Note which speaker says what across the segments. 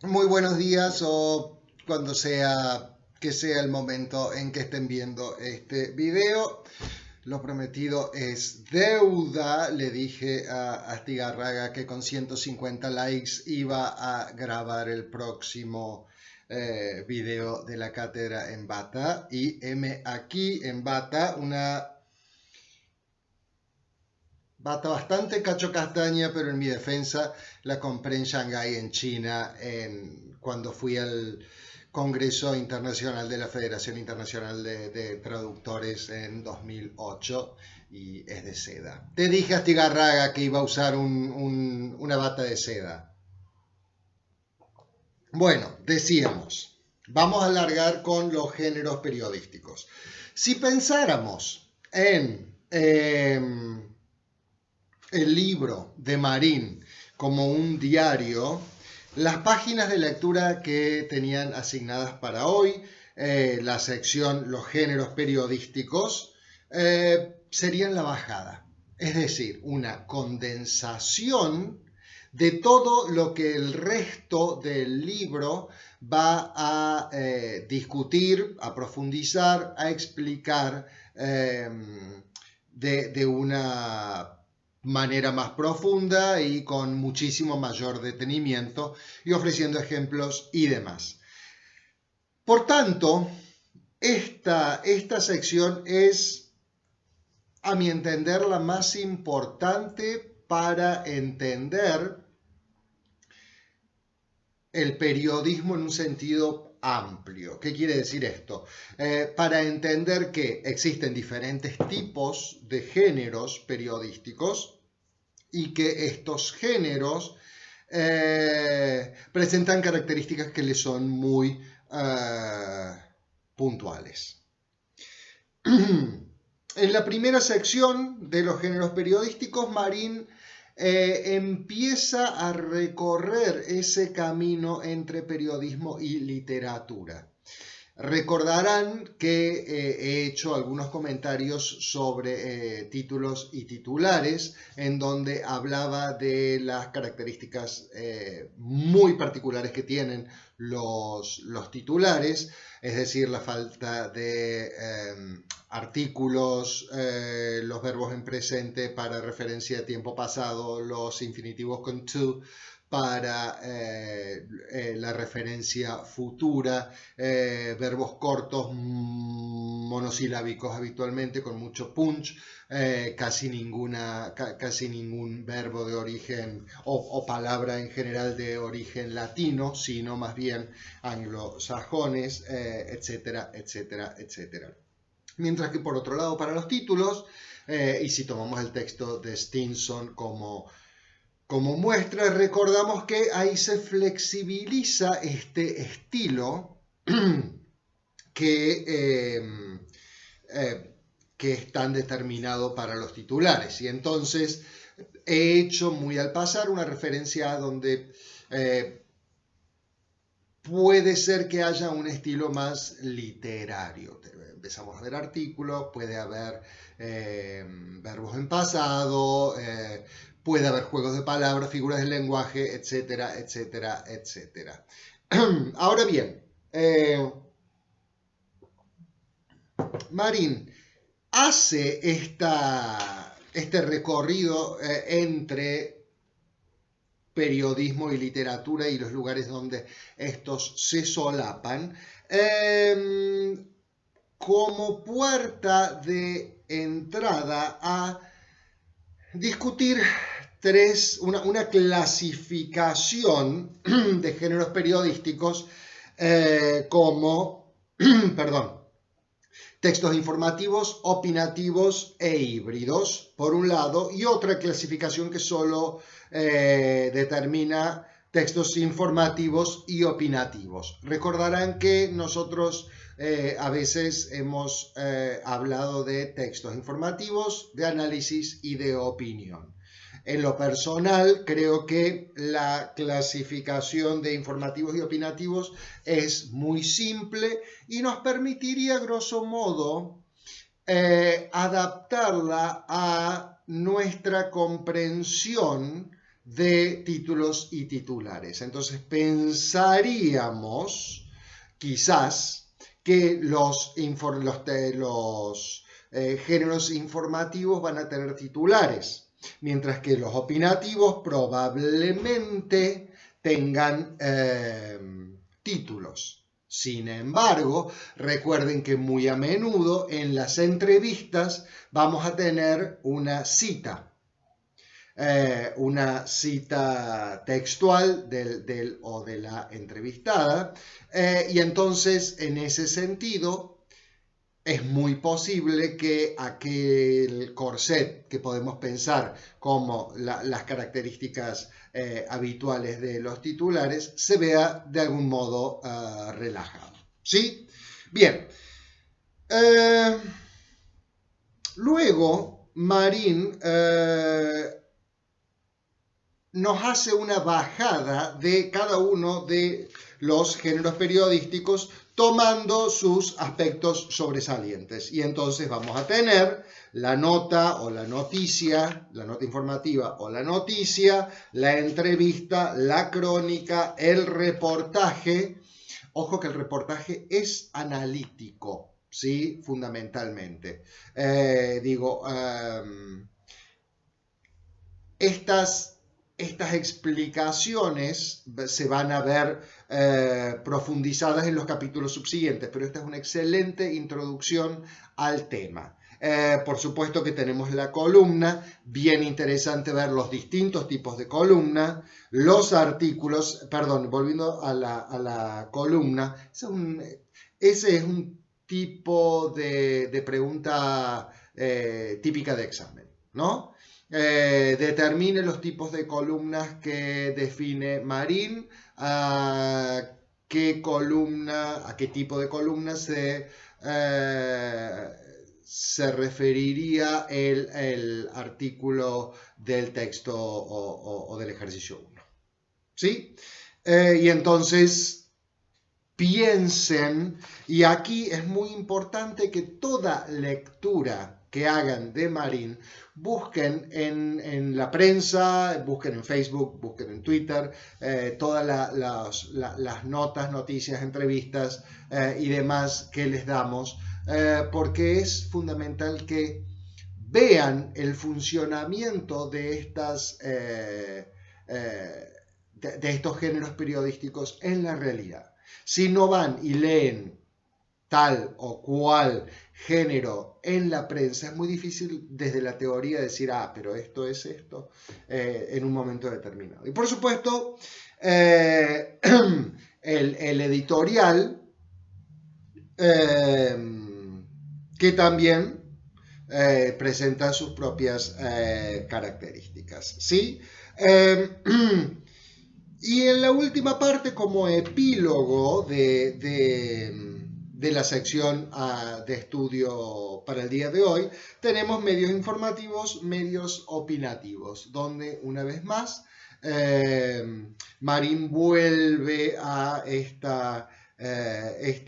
Speaker 1: Muy buenos días o cuando sea que sea el momento en que estén viendo este video. Lo prometido es deuda. Le dije a Astigarraga que con 150 likes iba a grabar el próximo video de la cátedra en bata. Y heme aquí en bata, una bata bastante cacho castaña, pero en mi defensa la compré en Shanghái, en China, cuando fui al Congreso Internacional de la Federación Internacional de Traductores en 2008 y es de seda. Te dije, Astigarraga, que iba a usar una bata de seda. Bueno, decíamos, vamos a alargar con los géneros periodísticos. Si pensáramos en el libro de Marín como un diario, las páginas de lectura que tenían asignadas para hoy, la sección Los géneros periodísticos, serían la bajada. Es decir, una condensación de todo lo que el resto del libro va a discutir, a profundizar, a explicar de una manera más profunda y con muchísimo mayor detenimiento y ofreciendo ejemplos y demás. Por tanto, esta sección es, a mi entender, la más importante para entender el periodismo en un sentido amplio. ¿Qué quiere decir esto? Para entender que existen diferentes tipos de géneros periodísticos y que estos géneros presentan características que le son muy puntuales. En la primera sección de los géneros periodísticos, Marín empieza a recorrer ese camino entre periodismo y literatura. Recordarán que he hecho algunos comentarios sobre títulos y titulares, en donde hablaba de las características muy particulares que tienen los titulares, es decir, la falta de artículos, los verbos en presente para referencia a tiempo pasado, los infinitivos con to para la referencia futura, verbos cortos, monosilábicos habitualmente, con mucho punch, casi ningún verbo de origen o palabra en general de origen latino, sino más bien anglosajones, etcétera, etcétera, etcétera. Mientras que por otro lado, para los títulos, y si tomamos el texto de Stinson como muestra, recordamos que ahí se flexibiliza este estilo que, que es tan determinado para los titulares. Y entonces he hecho muy al pasar una referencia a donde puede ser que haya un estilo más literario. Empezamos a ver artículos, puede haber verbos en pasado, puede haber juegos de palabras, figuras del lenguaje, etcétera, etcétera, etcétera. Ahora bien, Marín hace este recorrido entre periodismo y literatura y los lugares donde estos se solapan, como puerta de entrada a discutir una clasificación de géneros periodísticos como, perdón, textos informativos, opinativos e híbridos, por un lado, y otra clasificación que solo determina textos informativos y opinativos. Recordarán que nosotros a veces hemos hablado de textos informativos, de análisis y de opinión. En lo personal, creo que la clasificación de informativos y opinativos es muy simple y nos permitiría, grosso modo, adaptarla a nuestra comprensión de títulos y titulares. Entonces pensaríamos quizás que los géneros informativos van a tener titulares, mientras que los opinativos probablemente tengan títulos. Sin embargo, recuerden que muy a menudo en las entrevistas vamos a tener una cita textual del o de la entrevistada, y entonces en ese sentido es muy posible que aquel corset que podemos pensar como las características habituales de los titulares se vea de algún modo relajado. ¿Sí? Bien. Luego, Marín nos hace una bajada de cada uno de los géneros periodísticos tomando sus aspectos sobresalientes. Y entonces vamos a tener la nota o la noticia, la nota informativa o la noticia, la entrevista, la crónica, el reportaje. Ojo que el reportaje es analítico, ¿sí? Fundamentalmente. Estas explicaciones se van a ver profundizadas en los capítulos subsiguientes, pero esta es una excelente introducción al tema. Por supuesto que tenemos la columna, bien interesante ver los distintos tipos de columna, los artículos, perdón, volviendo a la columna, ese es un tipo de pregunta típica de examen, ¿no? Determine los tipos de columnas que define Marín, a qué tipo de columna se referiría el artículo del texto o del ejercicio 1. ¿Sí? Y entonces piensen, y aquí es muy importante que toda lectura que hagan de Marín, busquen en la prensa, busquen en Facebook, busquen en Twitter, todas las notas, noticias, entrevistas y demás que les damos, porque es fundamental que vean el funcionamiento de estos géneros periodísticos en la realidad. Si no van y leen tal o cual género en la prensa, es muy difícil desde la teoría decir, pero esto es esto, en un momento determinado. Y por supuesto, el editorial, que también presenta sus propias características, ¿sí? Y en la última parte, como epílogo de la sección de estudio para el día de hoy, tenemos medios informativos, medios opinativos, donde una vez más Marín vuelve a esta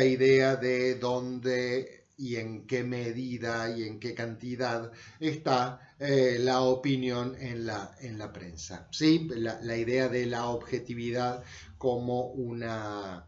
Speaker 1: idea de dónde y en qué medida y en qué cantidad está la opinión en la prensa. ¿Sí? La idea de la objetividad como una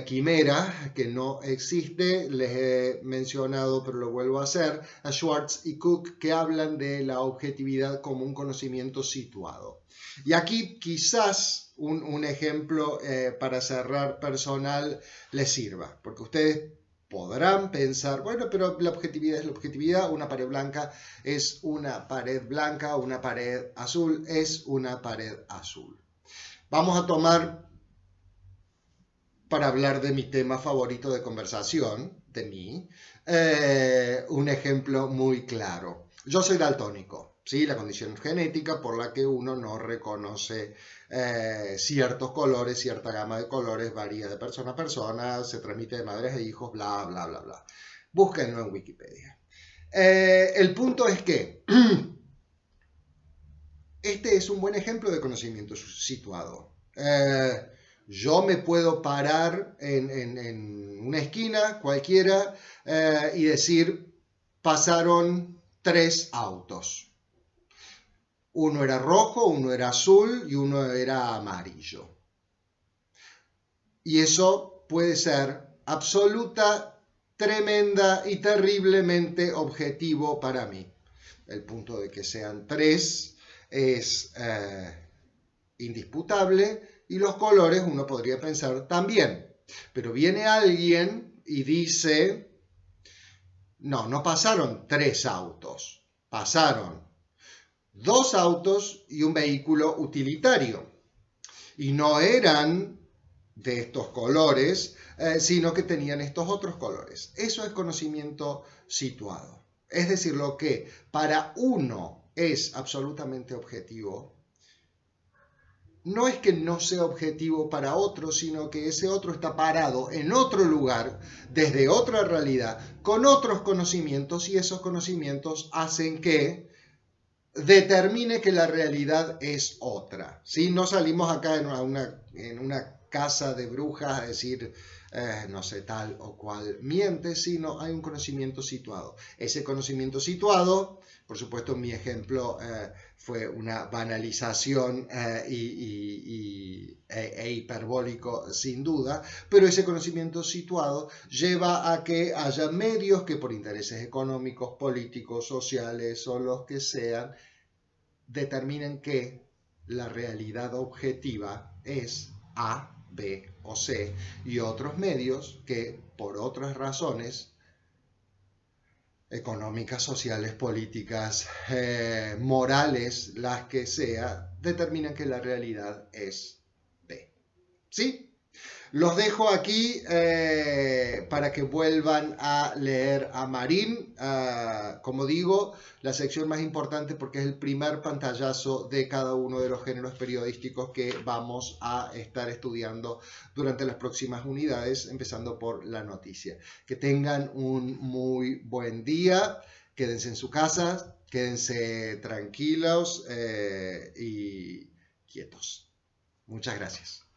Speaker 1: quimera que no existe. Les he mencionado, pero lo vuelvo a hacer, a Schwartz y Cook, que hablan de la objetividad como un conocimiento situado. Y aquí quizás un ejemplo para cerrar personal les sirva, porque ustedes podrán pensar, bueno, pero la objetividad es la objetividad, una pared blanca es una pared blanca, una pared azul es una pared azul. Vamos a tomar, para hablar de mi tema favorito de conversación, de mí, un ejemplo muy claro. Yo soy daltónico, ¿sí? La condición genética por la que uno no reconoce ciertos colores, cierta gama de colores, varía de persona a persona, se transmite de madres e hijos, bla, bla, bla, bla. Búsquenlo en Wikipedia. El punto es que este es un buen ejemplo de conocimiento situado. Yo me puedo parar en una esquina cualquiera y decir, pasaron 3 autos. Uno era rojo, uno era azul y uno era amarillo. Y eso puede ser absoluta, tremenda y terriblemente objetivo para mí. El punto de que sean tres es indisputable y los colores uno podría pensar también. Pero viene alguien y dice, no, no pasaron 3 autos, pasaron 2 autos y un vehículo utilitario. Y no eran de estos colores, sino que tenían estos otros colores. Eso es conocimiento situado. Es decir, lo que para uno es absolutamente objetivo, no es que no sea objetivo para otro, sino que ese otro está parado en otro lugar, desde otra realidad, con otros conocimientos, y esos conocimientos hacen que determine que la realidad es otra. ¿Sí? No salimos acá en una casa de brujas a decir, no sé, tal o cual miente, sino hay un conocimiento situado. Ese conocimiento situado, por supuesto, mi ejemplo fue una banalización e hiperbólico sin duda, pero ese conocimiento situado lleva a que haya medios que por intereses económicos, políticos, sociales o los que sean, determinen que la realidad objetiva es A, B o C, y otros medios que por otras razones económicas, sociales, políticas, morales, las que sea, determinan que la realidad es B. ¿Sí? Los dejo aquí para que vuelvan a leer a Marín. Como digo, la sección más importante porque es el primer pantallazo de cada uno de los géneros periodísticos que vamos a estar estudiando durante las próximas unidades, empezando por la noticia. Que tengan un muy buen día, quédense en su casa, quédense tranquilos y quietos. Muchas gracias.